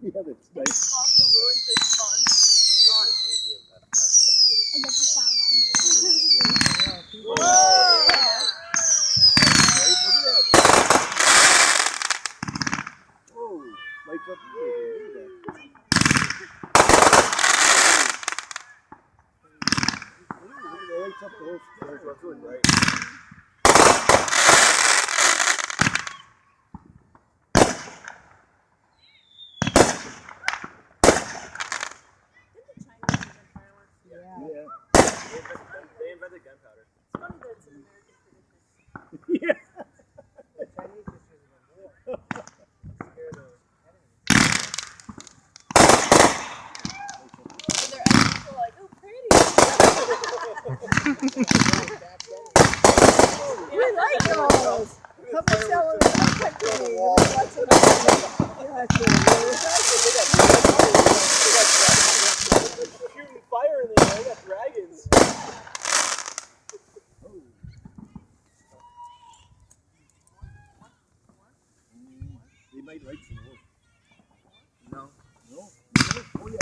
Yeah, that's nice. They invented gunpowder. It's funny that it's an American tradition. Yeah. The Chinese just use it in war. Scare the enemy. And their enemies are like, oh, pretty. We like those. Come and sell them in our country. Lots of Shooting fire in there. They got dragons. They might like some more. No. No? Oh, yeah.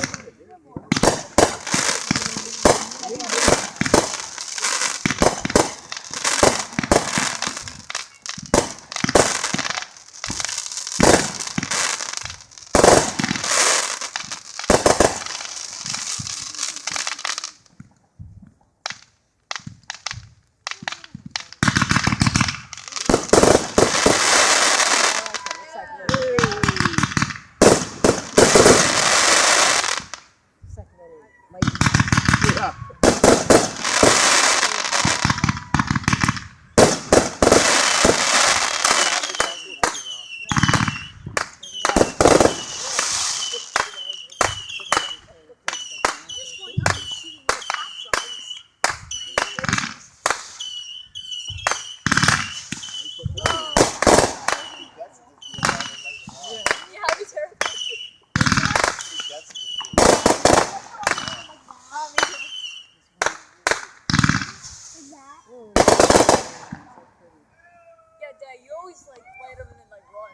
Yeah, Dad, you always like light them and then like run.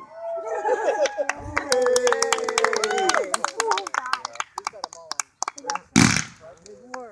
We've got them all on. There's more.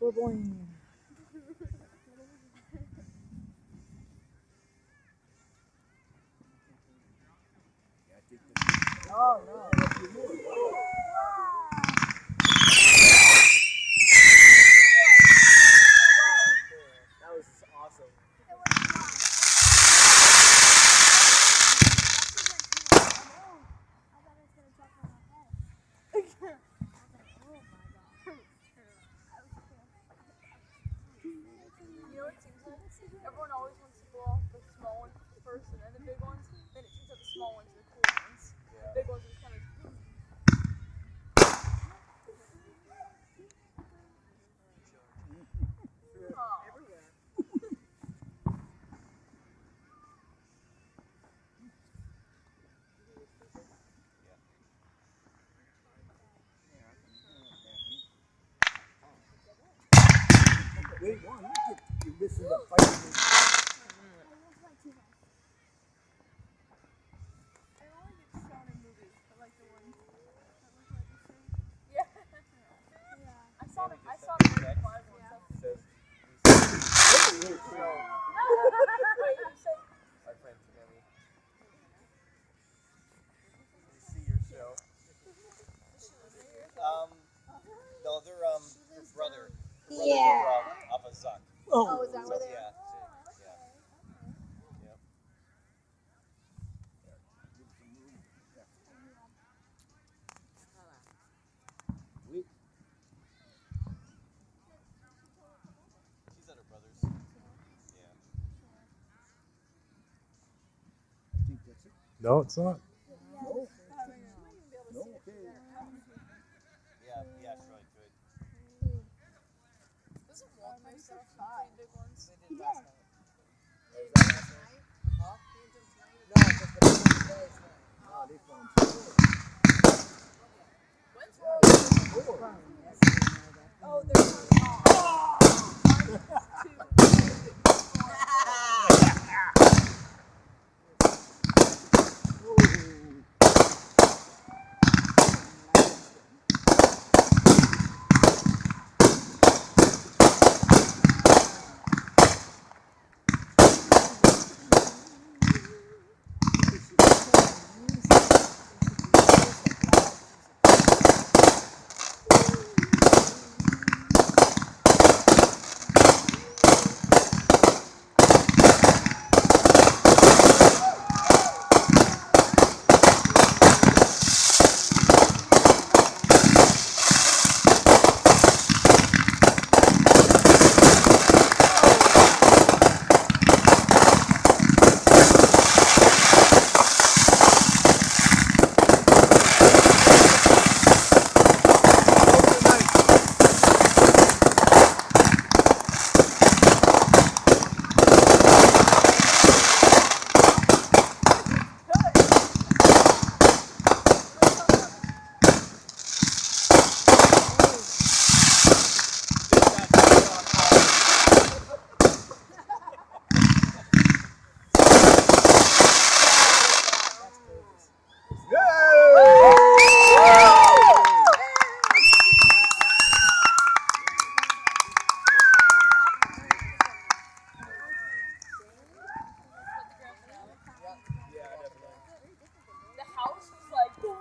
We're going. Oh no. That was awesome. You know what it seems like? Everyone always wants to blow off the small ones first and then the big ones. Then it turns out the small ones are the cool ones. The big ones are just kind of. Wait, one, you're missing the fight. I only get shown in movies, but like the ones that look like the same. Yeah. I saw them in five once. Says, Wait, you said my friend Tammy. We see your show. No, they're your brother. Yeah. Off of Zuck. Oh, is that where they are? Yeah. Yep. She's at her brother's. Yeah. I think that's it. No, it's not. No. No, okay. Yeah, it's really good. doesn't Walter start between big ones? They did last night. Huh? No, just the first day tonight. Oh, they found When's Oh, Oh, they're The house was like.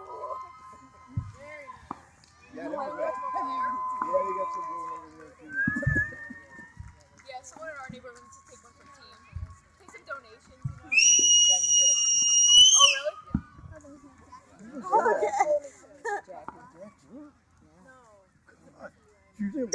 Yeah, that was right. Yeah, you got some going over there too. Yeah, someone in our neighborhood wants to take one for team. Take some donations, you know. Yeah, he did. Oh, really? Okay. You did.